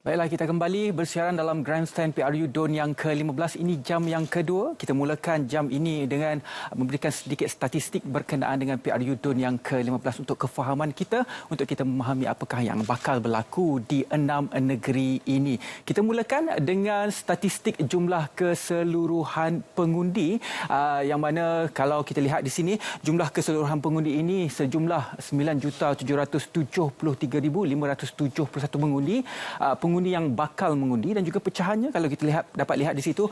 Baiklah, kita kembali bersiaran dalam Grandstand PRU Don yang ke-15. Ini jam yang kedua. Kita mulakan jam ini dengan memberikan sedikit statistik berkenaan dengan PRU Don yang ke-15 untuk kefahaman kita, untuk kita memahami apakah yang bakal berlaku di 6 negeri ini. Kita mulakan dengan statistik jumlah keseluruhan pengundi, yang mana kalau kita lihat di sini, jumlah keseluruhan pengundi ini sejumlah 9,773,571 pengundi. Pengundi yang bakal mengundi dan juga pecahannya, kalau kita dapat lihat di situ,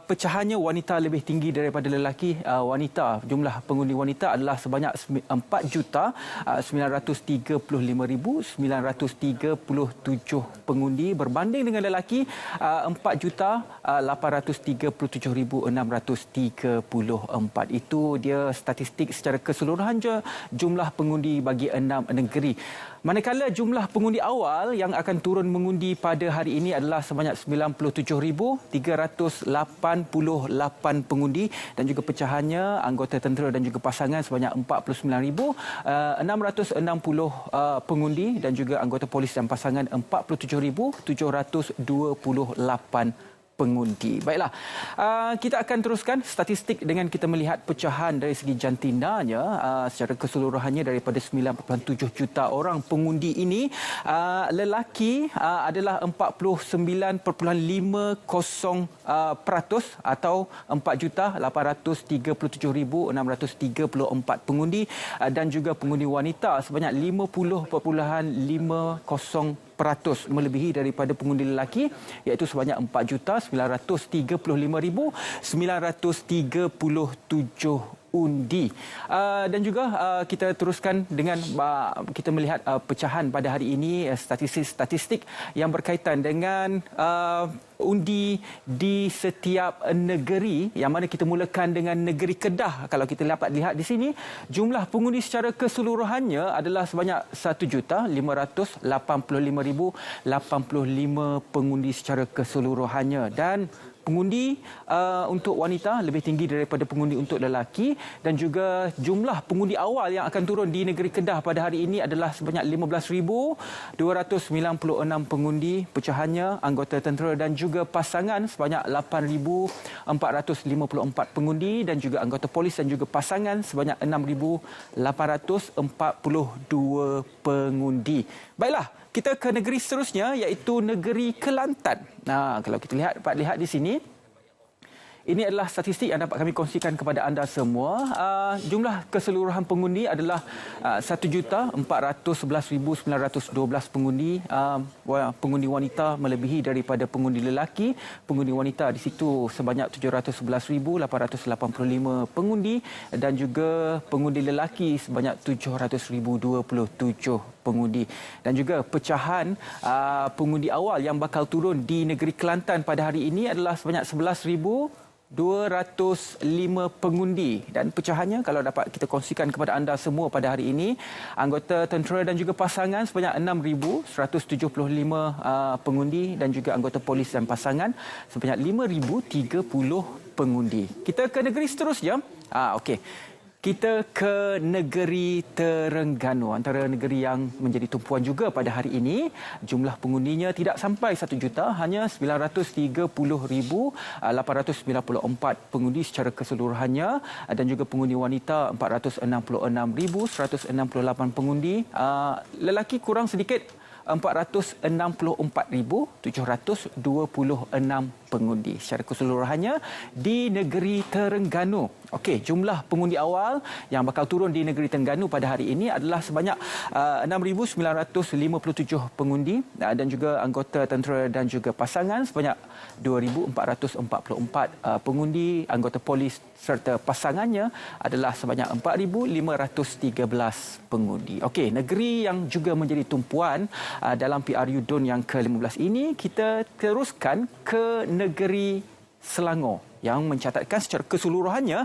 pecahannya wanita lebih tinggi daripada lelaki. Wanita, jumlah pengundi wanita adalah sebanyak 4,935,937 pengundi, berbanding dengan lelaki 4,837,634. Itu dia statistik secara keseluruhan jumlah pengundi bagi 6 negeri. Manakala jumlah pengundi awal yang akan turun mengundi pada hari ini adalah sebanyak 97,388 pengundi, dan juga pecahannya anggota tentera dan juga pasangan sebanyak 49,660 pengundi, dan juga anggota polis dan pasangan 47,728 pengundi. Baiklah, kita akan teruskan statistik dengan kita melihat pecahan dari segi jantinanya. Secara keseluruhannya daripada 9.7 juta orang pengundi ini, lelaki adalah 49.50% atau 4,837,634 pengundi, dan juga pengundi wanita sebanyak 50.50%, melebihi daripada pengundi lelaki, iaitu sebanyak 4,935,937 undi. Dan juga kita teruskan dengan kita melihat pecahan pada hari ini, statistik yang berkaitan dengan undi di setiap negeri, yang mana kita mulakan dengan negeri Kedah. Kalau kita dapat lihat di sini, jumlah pengundi secara keseluruhannya adalah sebanyak 1,585,085 pengundi secara keseluruhannya, dan pengundi untuk wanita lebih tinggi daripada pengundi untuk lelaki, dan juga jumlah pengundi awal yang akan turun di negeri Kedah pada hari ini adalah sebanyak 15,296 pengundi, pecahannya anggota tentera dan juga pasangan sebanyak 8,454 pengundi, dan juga anggota polis dan juga pasangan sebanyak 6,842 pengundi. Baiklah, kita ke negeri seterusnya, iaitu negeri Kelantan. Kalau kita dapat lihat di sini, ini adalah statistik yang dapat kami kongsikan kepada anda semua. Jumlah keseluruhan pengundi adalah 1,411,912 pengundi. Pengundi wanita melebihi daripada pengundi lelaki. Pengundi wanita di situ sebanyak 711,885 pengundi, dan juga pengundi lelaki sebanyak 700,027 pengundi. Dan juga pecahan pengundi awal yang bakal turun di negeri Kelantan pada hari ini adalah sebanyak 11,205 pengundi, dan pecahannya kalau dapat kita kongsikan kepada anda semua pada hari ini, anggota tentera dan juga pasangan sebanyak 6,175 pengundi, dan juga anggota polis dan pasangan sebanyak 5,030 pengundi. Kita ke negeri seterusnya. Okey. Kita ke negeri Terengganu, antara negeri yang menjadi tumpuan juga pada hari ini. Jumlah pengundinya tidak sampai 1 juta, hanya 930,894 pengundi secara keseluruhannya, dan juga pengundi wanita 466,168 pengundi. Lelaki kurang sedikit, 464,726 pengundi secara keseluruhannya di negeri Terengganu. Okey, jumlah pengundi awal yang bakal turun di negeri Terengganu pada hari ini adalah sebanyak 6,957 pengundi, dan juga anggota tentera dan juga pasangan sebanyak 2,444 pengundi, anggota polis serta pasangannya adalah sebanyak 4,513 pengundi. Okey, negeri yang juga menjadi tumpuan dalam PRU Don yang ke-15 ini, kita teruskan ke negeri Selangor yang mencatatkan secara keseluruhannya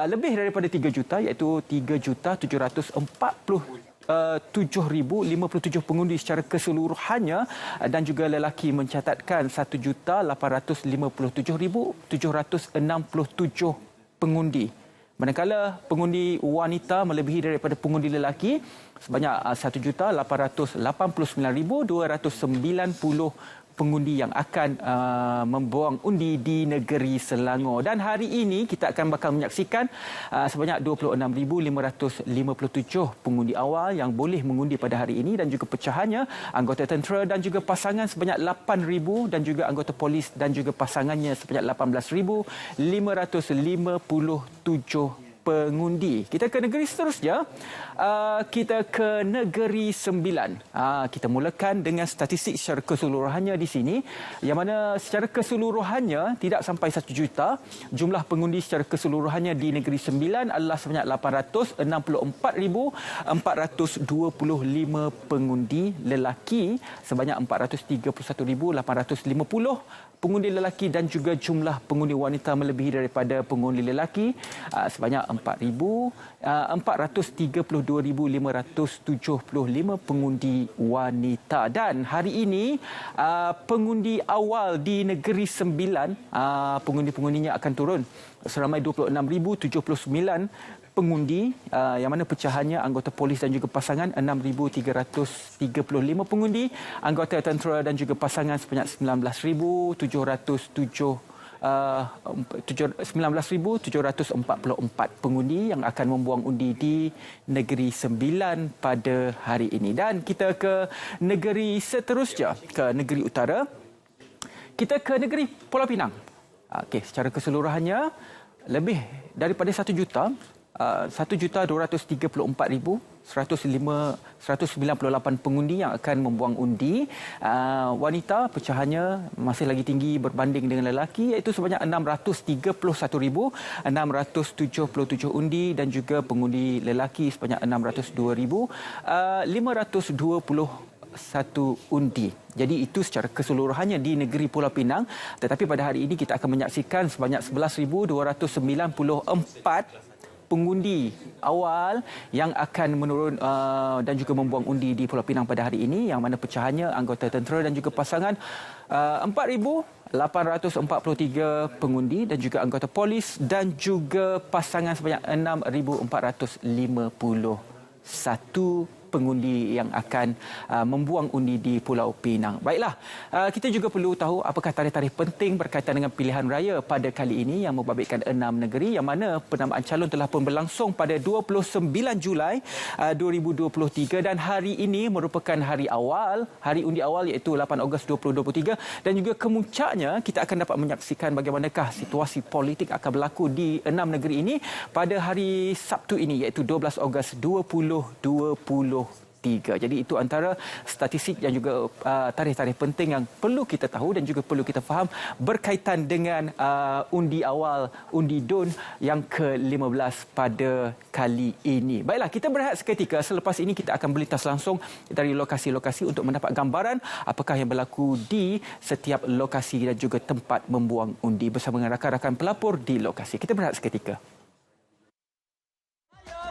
lebih daripada 3 juta, iaitu 3,747,057 pengundi secara keseluruhannya, dan juga lelaki mencatatkan 1,857,767 pengundi. Manakala pengundi wanita melebihi daripada pengundi lelaki sebanyak 1,889,290 pengundi yang akan membuang undi di negeri Selangor. Dan hari ini kita akan bakal menyaksikan sebanyak 26,557 pengundi awal yang boleh mengundi pada hari ini, dan juga pecahannya anggota tentera dan juga pasangan sebanyak 8,000, dan juga anggota polis dan juga pasangannya sebanyak 18,557 pengundi. Kita ke negeri seterusnya. Kita ke negeri Sembilan. Kita mulakan dengan statistik secara keseluruhannya di sini, yang mana secara keseluruhannya tidak sampai 1 juta. Jumlah pengundi secara keseluruhannya di negeri Sembilan adalah sebanyak 864,425 pengundi lelaki, sebanyak 431,850 pengundi lelaki, dan juga jumlah pengundi wanita melebihi daripada pengundi lelaki sebanyak 432,575 pengundi wanita. Dan hari ini pengundi awal di negeri Sembilan, pengundi-pengundinya akan turun seramai 26,079 pengundi, yang mana pecahannya anggota polis dan juga pasangan 6,335 pengundi, anggota tentera dan juga pasangan sebanyak 19,744 pengundi yang akan membuang undi di negeri Sembilan pada hari ini. Dan kita ke negeri seterusnya, ke negeri utara. Kita ke negeri Pulau Pinang. Okey, secara keseluruhannya lebih daripada 1 juta, 1,234,198 pengundi yang akan membuang undi. Wanita pecahannya masih lagi tinggi berbanding dengan lelaki, iaitu sebanyak 631,677 undi, dan juga pengundi lelaki sebanyak 602,521 undi. Jadi itu secara keseluruhannya di negeri Pulau Pinang. Tetapi pada hari ini kita akan menyaksikan sebanyak 11,294 pengundi awal yang akan menurun dan juga membuang undi di Pulau Pinang pada hari ini, yang mana pecahannya anggota tentera dan juga pasangan 4,843 pengundi, dan juga anggota polis dan juga pasangan sebanyak 6,451 pengundi yang akan membuang undi di Pulau Pinang. Baiklah, kita juga perlu tahu apakah tarikh-tarikh penting berkaitan dengan pilihan raya pada kali ini yang membabitkan 6 negeri, yang mana penamaan calon telah pun berlangsung pada 29 Julai 2023, dan hari ini merupakan hari undi awal, iaitu 8 Ogos 2023, dan juga kemuncaknya kita akan dapat menyaksikan bagaimanakah situasi politik akan berlaku di 6 negeri ini pada hari Sabtu ini, iaitu 12 Ogos 2023. Jadi itu antara statistik dan juga tarikh-tarikh penting yang perlu kita tahu dan juga perlu kita faham berkaitan dengan undi awal, undi DUN yang ke-15 pada kali ini. Baiklah, kita berehat seketika. Selepas ini kita akan berlintas langsung dari lokasi-lokasi untuk mendapat gambaran apakah yang berlaku di setiap lokasi dan juga tempat membuang undi bersama dengan rakan-rakan pelapor di lokasi. Kita berehat seketika.